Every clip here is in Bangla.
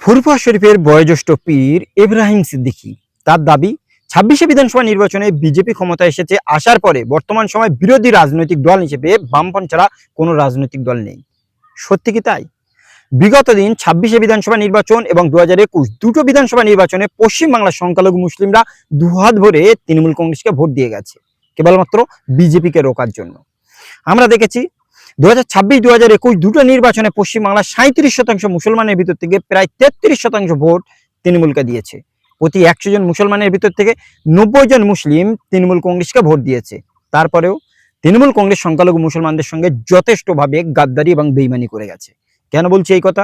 ফুরফুরা শরীফের বয়োজ্যেষ্ঠ পীর ইব্রাহিম সিদ্দিকী তার দাবি ২৬শে বিধানসভা নির্বাচনে বিজেপি ক্ষমতায় এসেছে, আসার পরে বর্তমান সময় বিরোধী রাজনৈতিক দল হিসেবে বামপন্থী ছাড়া কোনো রাজনৈতিক দল নেই। সত্যি কি তাই? বিগত দিন ২৬শে বিধানসভা নির্বাচন এবং ২০২১ দুটো বিধানসভা নির্বাচনে পশ্চিমবাংলার সংখ্যালঘু মুসলিমরা দুহাত ভরে তৃণমূল কংগ্রেসকে ভোট দিয়ে গেছে কেবলমাত্র বিজেপিকে রোকার জন্য। আমরা দেখেছি ২০২৬-২০২১ দুটো নির্বাচনে পশ্চিমবাংলার ৩৭% মুসলমানের ভিতর থেকে প্রায় ৩৩% ভোট তৃণমূলকে দিয়েছে। প্রতি ১০০ জন মুসলমানের ভিতর থেকে ৯০ জন মুসলিম তৃণমূল কংগ্রেসকে ভোট দিয়েছে। তারপরেও তৃণমূল কংগ্রেস সংখ্যালঘু মুসলমানদের সঙ্গে যথেষ্টভাবে গাদ্দারি এবং বেইমানি করে গেছে। কেন বলছি এই কথা?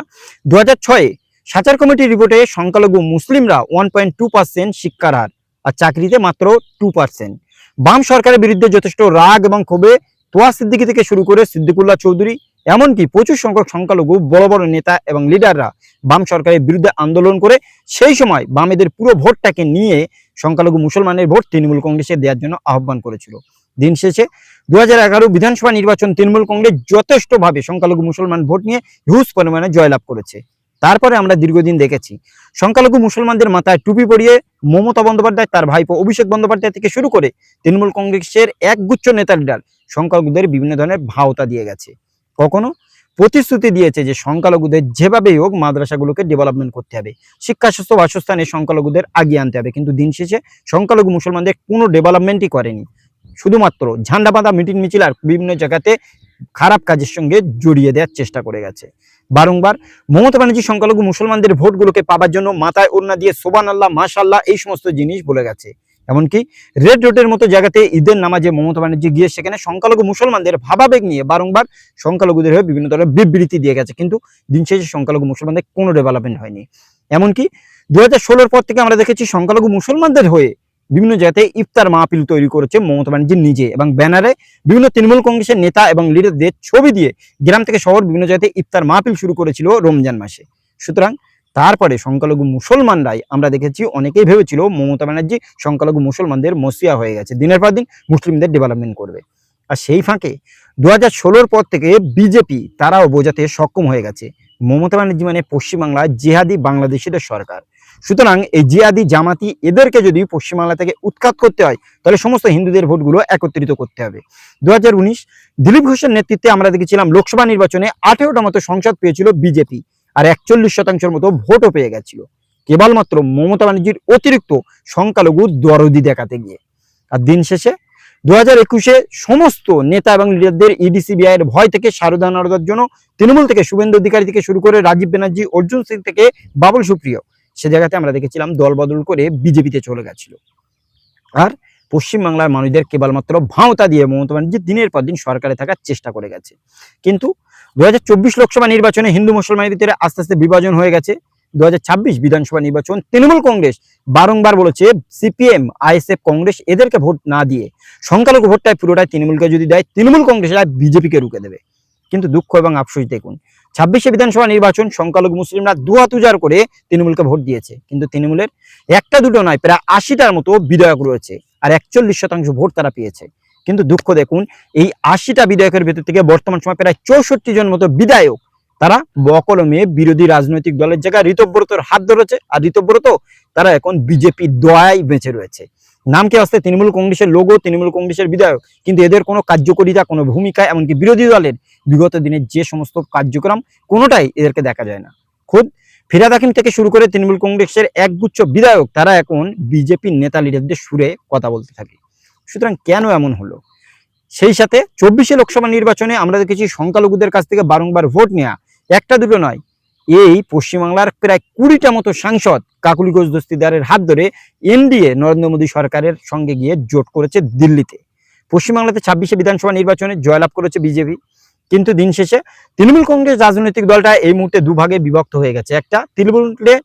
২০০৬ সাচার কমিটির রিপোর্টে সংখ্যালঘু মুসলিমরা 1.2% শিক্ষার হার, আর চাকরিতে মাত্র 2%। বাম সরকারের বিরুদ্ধে যথেষ্ট রাগ এবং ক্ষোভে তোয়া সিদ্দিকী থেকে শুরু করে সিদ্দিকুল্লাহ চৌধুরী, এমনকি প্রচুর সংখ্যক সংখ্যালঘু বড় বড় নেতা এবং লিডাররা বাম সরকারের বিরুদ্ধে আন্দোলন করে সেই সময় বামেদের পুরো ভোটটাকে নিয়ে সংখ্যালঘু মুসলমানের ভোট তৃণমূল কংগ্রেসে দেওয়ার জন্য আহ্বান করেছিল। দিন শেষে ২০১১ বিধানসভা নির্বাচন তৃণমূল কংগ্রেস যথেষ্টভাবে সংখ্যালঘু মুসলমান ভোট নিয়ে হিউজ পরিমাণে জয়লাভ করেছে। তারপরে আমরা দীর্ঘদিন দেখেছি সংখ্যালঘু মুসলমানদের মাথায় টুপি পরিয়ে মমতা বন্দ্যোপাধ্যায়, তার ভাইপো অভিষেক বন্দ্যোপাধ্যায় থেকে শুরু করে তৃণমূল কংগ্রেসের একগুচ্ছ নেতা লিডার সংখ্যালঘুদের বিভিন্ন ধরনের ভাওতা দিয়ে গেছে। কখনো প্রতিশ্রুতি দিয়েছে যে সংখ্যালঘুদের যেভাবেই হোক মাদ্রাসাগুলোকে ডেভেলপমেন্ট করতে হবে, শিক্ষা, স্বাস্থ্য, বাসস্থানে সংখ্যালঘুদের আগিয়ে আনতে হবে, কিন্তু দিন শেষে সংখ্যালঘু মুসলমানদের কোনো ডেভেলপমেন্টই করেনি। শুধুমাত্র ঝান্ডা বাঁধা মিটিং মিছিল আর বিভিন্ন জায়গাতে খারাপ কাজের সঙ্গে জড়িয়ে দেওয়ার চেষ্টা করে গেছে। বারংবার মমতা ব্যানার্জি সংখ্যালঘু মুসলমানদের ভোটগুলোকে পাবার জন্য মাথায় ওড়না দিয়ে সোবানাল্লাহ, মাশাআল্লাহ এই সমস্ত জিনিস বলে গেছে। এমনকি রেড রোডের মতো জায়গাতে ঈদের নামাজে মমতা ব্যানার্জি গিয়ে সেখানে সংখ্যালঘু মুসলমানদের ভাবাবেগ নিয়ে বারংবার সংখ্যালঘুদের হয়ে বিভিন্ন ধরনের বিবৃতি দিয়ে গেছে, কিন্তু দিন শেষে সংখ্যালঘু মুসলমানদের কোনো ডেভেলপমেন্ট হয়নি। এমনকি ২০১৬ পর থেকে আমরা দেখেছি সংখ্যালঘু মুসলমানদের হয়ে বিভিন্ন জায়গাতে ইফতার মাহফিল তৈরি করেছে মমতা ব্যানার্জি নিজে, এবং ব্যানারে বিভিন্ন তৃণমূল কংগ্রেসের নেতা এবং লিডারদের ছবি দিয়ে গ্রাম থেকে শহর বিভিন্ন জায়গাতে ইফতার মাহফিল শুরু করেছিল রমজান মাসে। সুতরাং তারপরে সংখ্যালঘু মুসলমানরাই আমরা দেখেছি অনেকেই ভেবেছিল মমতা ব্যানার্জি সংখ্যালঘু মুসলমানদের মসিয়া হয়ে গেছে, দিনের পর দিন মুসলিমদের ডেভেলপমেন্ট করবে। আর সেই ফাঁকে ২০১৬ পর থেকে বিজেপি তারাও বোঝাতে সক্ষম হয়ে গেছে মমতা ব্যানার্জি মানে পশ্চিমবাংলার জিহাদি বাংলাদেশিদের সরকার। সুতরাং এই জিহাদি জামাতি এদেরকে যদি পশ্চিমবাংলা থেকে উৎখাত করতে হয় তাহলে সমস্ত হিন্দুদের ভোটগুলো একত্রিত করতে হবে। ২০১৯ দিলীপ ঘোষের নেতৃত্বে আমরা দেখেছিলাম লোকসভা নির্বাচনে ১৮টা মতো সংসদ পেয়েছিল বিজেপি, আর ৪১% মতো ভোটও পেয়ে গেছিল কেবলমাত্র মমতা ব্যানার্জির অতিরিক্ত সংখ্যালঘু দরদি দেখাতে গিয়ে। আর দিন শেষে ২০২১-এ সমস্ত নেতা এবং লিডারদের ইডি সিবিআই এর ভয় থেকে সারদা নরদার জন্য তৃণমূল থেকে শুভেন্দু অধিকারী থেকে শুরু করে রাজীব ব্যানার্জি, অর্জুন সিং থেকে বাবুল সুপ্রিয় সে জায়গাতে আমরা দেখেছিলাম দল বদল করে বিজেপিতে চলে গেছিল। আর পশ্চিমবাংলার মানুষদের কেবলমাত্র ভাওতা দিয়ে মমতা ব্যানার্জি দিনের পর দিন সরকারে থাকার চেষ্টা করে গেছে। কিন্তু ২০২৪ লোকসভা নির্বাচনে হিন্দু মুসলমানের ভিতরে আস্তে আস্তে বিভাজন হয়ে গেছে। ২০২৬ বিধানসভা নির্বাচন তৃণমূল কংগ্রেস বারংবার বলেছে সিপিএম, আইএসএফ, কংগ্রেস এদেরকে ভোট না দিয়ে সংখ্যালঘু ভোটটাই পুরোটাই তৃণমূলকে যদি দেয় তৃণমূল কংগ্রেস বিজেপিকে রুখে দেবে। কিন্তু দুঃখ এবং আফসোস দেখুন ২৬শে বিধানসভা নির্বাচন সংখ্যালঘু মুসলিমরা দুহাত উজাড় করে তৃণমূলকে ভোট দিয়েছে, কিন্তু তৃণমূলের একটা দুটো নয় প্রায় ৮০টার মতো বিধায়ক রয়েছে, আর ৪১% ভোট তারা পেয়েছে। কিন্তু দুঃখ দেখুন এই ৮০টা বিধায়কের ভেতর থেকে বর্তমান সময় প্রায় ৬৪ জন মতো বিধায়ক তারা বকলমে বিরোধী রাজনৈতিক দলের জায়গায় ঋতব্রতর হাত ধরেছে, আর ঋতব্রত তারা এখন বিজেপি দয়ায় বেঁচে রয়েছে। নামকে আসতে তৃণমূল কংগ্রেসের লোগো, তৃণমূল কংগ্রেসের বিধায়ক, কিন্তু এদের কোনো কার্যকরিতা, কোনো ভূমিকা, এমনকি বিরোধী দলের বিগত দিনের যে সমস্ত কার্যক্রম কোনোটাই এদেরকে দেখা যায় না। খোদ ফিরহাদ হাকিম থেকে শুরু করে তৃণমূল কংগ্রেসের একগুচ্ছ বিধায়ক তারা এখন বিজেপির নেতা লিডারদের সুরে কথা বলতে থাকে। সুতরাং কেন এমন হলো? সেই সাথে ২৪শে লোকসভা নির্বাচনে আমরা দেখেছি সংখ্যালঘুদের কাছ থেকে বারংবার ভোট নেওয়া, একটা দুটো নয়, এই পশ্চিমবাংলার প্রায় ২০টা মতো সাংসদ কাকুলি ঘোষ দস্তিদারের হাত ধরে এনডিএ নরেন্দ্র মোদী সরকারের সঙ্গে গিয়ে জোট করেছে দিল্লিতে। পশ্চিমবাংলাতে ২৬শে বিধানসভা নির্বাচনে জয়লাভ করেছে বিজেপি, কিন্তু দিন শেষে তৃণমূল কংগ্রেস রাজনৈতিক দলটা এই মুহূর্তে দুভাগে বিভক্ত হয়ে গেছে। একটা তৃণমূলের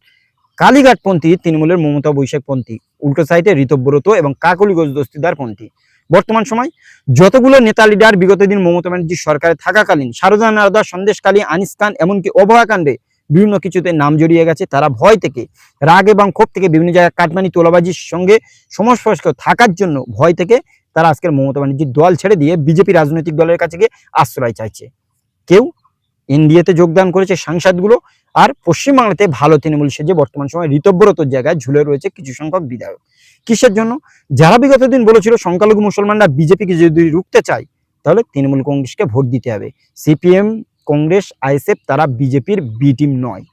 কালীঘাটপন্থী, তৃণমূলের মমতা বৈশাখপন্থী, উল্টো সাইডে ঋতব্রত এবং কাকুলি ঘোষ দস্তিদার পন্থী। বর্তমান সময় যতগুলো নেতা লিডার বিগত দিন মমতা ব্যানার্জি সরকারে থাকাকালীন সারদা নরদা, সন্দেশকালী, আনিস খান, এমনকি অভয়াকাণ্ডে বিভিন্ন কিছুতে নাম জড়িয়ে গেছে, তারা ভয় থেকে, রাগ এবং ক্ষোভ থেকে, বিভিন্ন জায়গায় কাটমানি তোলাবাজির সঙ্গে সংস্পর্শ থাকার জন্য ভয় থেকে তারা আজকের মমতা ব্যানার্জির দল ছেড়ে দিয়ে বিজেপি রাজনৈতিক দলের কাছে গিয়ে আশ্রয় চাইছে। কেউ এনডিএতে যোগদান করেছে সাংসদগুলো, আর পশ্চিমবাংলাতে ভালো তৃণমূল সেজে বর্তমান সময় ঋতব্রত জায়গায় ঝুলে রয়েছে কিছু সংখ্যক বিধায়ক। কিসের জন্য? যারা বিগত দিন বলেছিল সংখ্যালঘু মুসলমানরা বিজেপিকে যদি রুখতে চায় তাহলে তৃণমূল কংগ্রেসকে ভোট দিতে হবে। সিপিএম, কংগ্রেস, আইএসএফ তারা বিজেপির বি টিম নয়।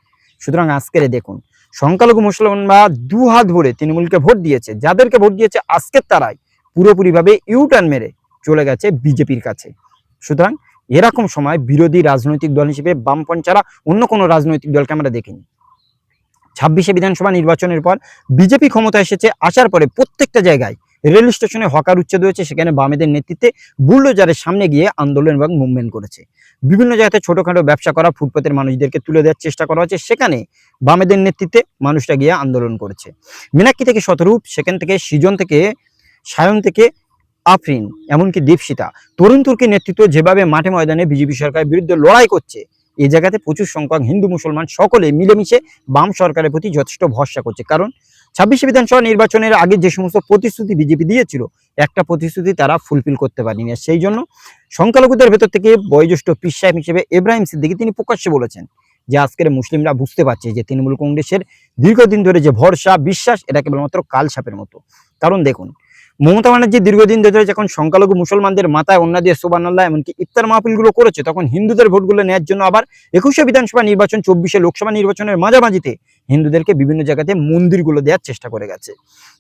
সুতরাং আজকের দেখুন সংখ্যালঘু মুসলমানরা দু হাত ভরে তৃণমূলকে ভোট দিয়েছে, যাদেরকে ভোট দিয়েছে আজকের তারাই পুরোপুরিভাবে ইউটার্ন মেরে চলে গেছে বিজেপির কাছে। সুতরাং এরকম সময় বিরোধী রাজনৈতিক দল হিসেবে বামপন্থ ছাড়া অন্য কোনো রাজনৈতিক দলকে আমরা দেখিনি। 26শে বিধানসভা নির্বাচনের পর বিজেপি ক্ষমতা এসেছে, আসার পরে প্রত্যেকটা জায়গায় রেল স্টেশনে হকার উচ্ছেদ হয়েছে, সেখানে বামেদের নেতৃত্বে বুলডোজারের সামনে গিয়ে আন্দোলন এবং মুভমেন্ট করেছে। বিভিন্ন জায়গাতে ছোটখাটো ব্যবসা করা ফুটপাতের মানুষদেরকে তুলে দেওয়ার চেষ্টা করা হচ্ছে, সেখানে বামেদের নেতৃত্বে মানুষরা গিয়ে আন্দোলন করেছে। মীনাক্ষী থেকে শতরূপ, সেখান থেকে সৃজন থেকে সায়ন থেকে আফরিন, এমনকি দীপশিতা, তরুণ তুর্কি নেতৃত্ব যেভাবে মাঠে ময়দানে বিজেপি সরকারের বিরুদ্ধে লড়াই করছে, এই জায়গাতে প্রচুর সংখ্যক হিন্দু মুসলমান সকলে মিলেমিশে বাম সরকারের প্রতি যথেষ্ট ভরসা করছে। কারণ 26শে বিধানসভা নির্বাচনের আগে যে সমস্ত প্রতিশ্রুতি বিজেপি দিয়েছিল, একটা প্রতিশ্রুতি তারা ফুলফিল করতে পারেনি। আর সেই জন্য সংখ্যালঘুদের ভেতর থেকে বয়োজ্যেষ্ঠ পীর সাহেব হিসেবে ইব্রাহিম সিদ্দিকী তিনি প্রকাশ্যে বলেছেন যে আজকের মুসলিমরা বুঝতে পারছে যে তৃণমূল কংগ্রেসের দীর্ঘদিন ধরে যে ভরসা বিশ্বাস এটা কেবলমাত্র কাল সাপের মতো। কারণ দেখুন মমতা ব্যানার্জি দীর্ঘদিন ধরে যখন সংখ্যালঘু মুসলমানদের মাথায় অন্যা দিয়ে সুবহানাল্লাহ এমনকি ইফতার মাহফিলগুলো করেছে, তখন হিন্দুদের ভোটগুলো নেওয়ার জন্য আবার 21শে বিধানসভা নির্বাচন 24শে লোকসভা নির্বাচনের মাঝামাঝিতে হিন্দুদেরকে বিভিন্ন জায়গাতে মন্দিরগুলো দেওয়ার চেষ্টা করে গেছে।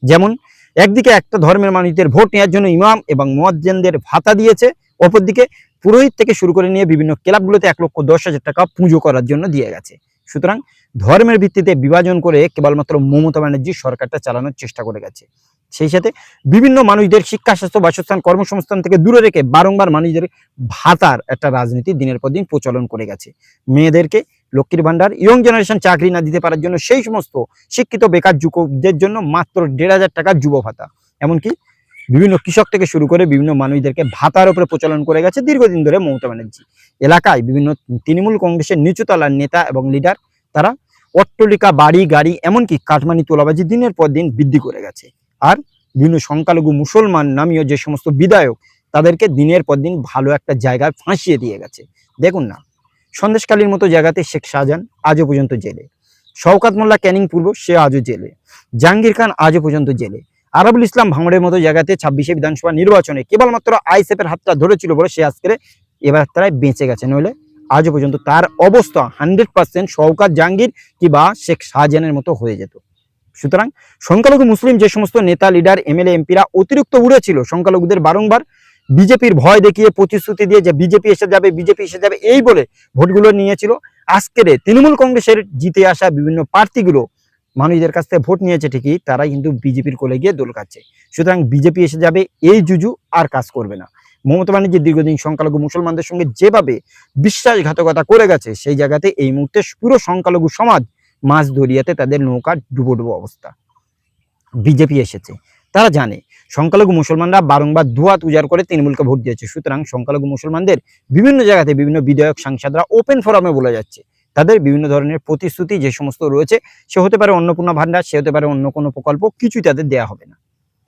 যেমন একদিকে একটা ধর্মের মানুষদের ভোট নেওয়ার জন্য ইমাম এবং মুয়াজ্জিনদের ভাতা দিয়েছে, অপরদিকে পুরোহিত থেকে শুরু করে নিয়ে বিভিন্ন ক্লাবগুলোতে 1,10,000 টাকা পুজো করার জন্য দিয়ে গেছে। সুতরাং ধর্মের ভিত্তিতে বিভাজন করে কেবলমাত্র মমতা ব্যানার্জি সরকারটা চালানোর চেষ্টা করে গেছে। সেই সাথে বিভিন্ন মানুষদের শিক্ষা, স্বাস্থ্য, বাসস্থান, কর্মসংস্থান থেকে দূরে রেখে বারংবার মানুষদের ভাতার একটা রাজনীতি দিনের পর দিন প্রচলন করে গেছে। মেয়েদেরকে লক্ষ্মীর ভান্ডার, ইয়ং জেনারেশন চাকরি না দিতে পারার জন্য সেই সমস্ত শিক্ষিত বেকার যুবকদের জন্য মাত্র 1,500 টাকার যুব ভাতা, এমনকি বিভিন্ন কৃষক থেকে শুরু করে বিভিন্ন মানুষদেরকে ভাতার উপরে প্রচলন করে গেছে দীর্ঘদিন ধরে মমতা ব্যানার্জি। এলাকায় বিভিন্ন তৃণমূল কংগ্রেসের নিচুতলার নেতা এবং লিডার তারা অট্টালিকা, বাড়ি, গাড়ি, এমনকি কাটমানি, তোলাবাজি দিনের পর দিন বৃদ্ধি করে গেছে। আর বিভিন্ন সংখ্যালঘু মুসলমান নামীয় যে সমস্ত বিধায়ক তাদেরকে দিনের পর দিন ভালো একটা জায়গায় ফাঁসিয়ে দিয়ে গেছে। দেখুন না, সন্দেশখালীর মতো জায়গাতে শেখ শাহজাহান আজও পর্যন্ত জেলে, শওকাত মোল্লা ক্যানিং পূর্ব সে আজও জেলে, জাহাঙ্গীর খান আজও পর্যন্ত জেলে, আরাবুল ইসলাম ভাঙড়ের মতো জায়গাতে 26শে বিধানসভা নির্বাচনে কেবলমাত্র আইএসএফের হাতটা ধরেছিল বলে সে আজকে এবার তারাই বেঁচে গেছে, নইলে আজও পর্যন্ত তার অবস্থা 100% শওকাত, জাহাঙ্গীর কিংবা শেখ শাহজাহানের মতো হয়ে যেত। সুতরাং সংখ্যালঘু মুসলিম যে সমস্ত নেতা, লিডার, এমএলএ, এমপিরা অতিরিক্ত উড়েছিল সংখ্যালঘুদের বারংবার বিজেপির ভয় দেখিয়ে প্রতিশ্রুতি দিয়ে যে বিজেপি এসে যাবে এই বলে ভোটগুলো নিয়েছিল, আজকের তৃণমূল কংগ্রেসের জিতে আসা বিভিন্ন প্রার্থীগুলো মানুষদের কাছ থেকে ভোট নিয়েছে ঠিকই, তারাই কিন্তু বিজেপির কোলে গিয়ে দোল খাচ্ছে। সুতরাং বিজেপি এসে যাবে এই জুজু আর কাজ করবে না। মমতা ব্যানার্জি দীর্ঘদিন সংখ্যালঘু মুসলমানদের সঙ্গে যেভাবে বিশ্বাসঘাতকতা করে গেছে, সেই জায়গাতে এই মুহূর্তে পুরো সংখ্যালঘু সমাজ মাছ দরিয়াতে তাদের নৌকা ডুবো ডুবো অবস্থা। বিজেপি এসেছে, তারা জানে সংখ্যালঘু মুসলমানরা বারংবার দুহাত উজাড় করে তৃণমূলকে ভোট দিয়েছে। সুতরাং সংখ্যালঘু মুসলমানদের বিভিন্ন জায়গাতে বিভিন্ন বিধায়ক, সাংসদরা ওপেন ফোরামে বলে যাচ্ছে তাদের বিভিন্ন ধরনের প্রতিশ্রুতি যে সমস্ত রয়েছে, সে হতে পারে অন্নপূর্ণা ভান্ডার, সে হতে পারে অন্য কোনো প্রকল্প, কিছুই তাদের দেয়া হবে না।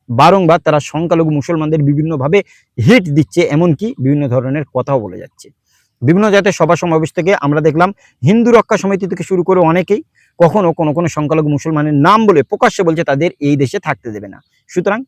বারংবার তারা সংখ্যালঘু মুসলমানদের বিভিন্নভাবে হিট দিচ্ছে, এমনকি বিভিন্ন ধরনের কথাও বলে যাচ্ছে। বিভিন্ন জাতের সভা সমাবেশ থেকে আমরা দেখলাম হিন্দু রক্ষা সমিতি থেকে শুরু করে অনেকেই কখনো কোনো সংখ্যালঘু মুসলমানের নাম বলে প্রকাশ্যে বলছে তাদের এই দেশে থাকতে দেবে না। সুতরাং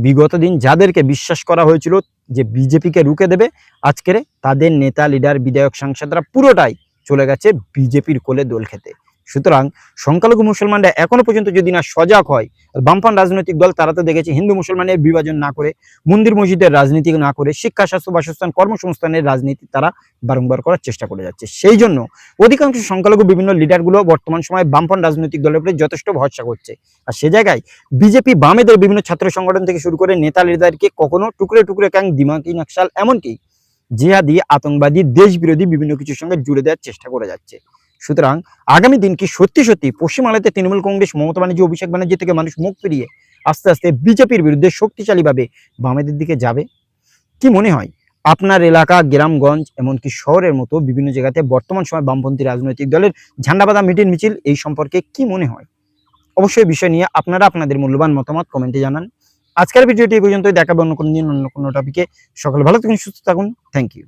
বিগত দিন যাদেরকে বিশ্বাস করা হয়েছিল যে বিজেপিকে রুখে দেবে, আজকের তাদের নেতা, লিডার, বিধায়ক, সাংসদরা পুরোটাই চলে গেছে বিজেপির কোলে দোল খেতে। সুতরাং সংখ্যালঘু মুসলমানরা এখনো পর্যন্ত যদি না সজাগ হয়, বামপন্থী রাজনৈতিক দল তারা তো দেখেছে হিন্দু মুসলমানের বিভাজন না করে, মন্দির মসজিদের রাজনীতি না করে, শিক্ষা, স্বাস্থ্য, বাসস্থান, কর্মসংস্থানের রাজনীতি তারা বারংবার করার চেষ্টা করে যাচ্ছে। সেই জন্য অধিকাংশ সংখ্যালঘু বিভিন্ন লিডারগুলো বর্তমান সময়ে বামপন্থী রাজনৈতিক দলের উপরে যথেষ্ট ভরসা করছে। আর সে জায়গায় বিজেপি বামেদের বিভিন্ন ছাত্র সংগঠন থেকে শুরু করে নেতা লিডারকে কখনো টুকরে টুকরে ক্যাং, দিমাকি নকশাল, এমনকি জিহাদি, আতঙ্কবাদী, দেশ বিরোধী বিভিন্ন কিছুর সঙ্গে জুড়ে দেওয়ার চেষ্টা করে যাচ্ছে। সুতরাং আগামী দিন কি সত্যি সত্যি পশ্চিমবাংলাতে তৃণমূল কংগ্রেস, মমতা ব্যানার্জি, অভিষেক ব্যানার্জি থেকে মানুষ মুখ ফিরিয়ে আস্তে আস্তে বিজেপির বিরুদ্ধে শক্তিশালীভাবে বামেদের দিকে যাবে? কি মনে হয় আপনার এলাকা, গ্রামগঞ্জ, এমনকি শহরের মতো বিভিন্ন জায়গাতে বর্তমান সময় বামপন্থী রাজনৈতিক দলের ঝান্ডাবাঁধা মিটিং মিছিল এই সম্পর্কে কি মনে হয়? অবশ্যই বিষয় নিয়ে আপনারা আপনাদের মূল্যবান মতামত কমেন্টে জানান। আজকের ভিডিওটি এই পর্যন্তই, দেখাবো অন্য কোনো দিন অন্য কোনো টপিকে। সকলে ভালো থাকুন, সুস্থ থাকুন। Thank you.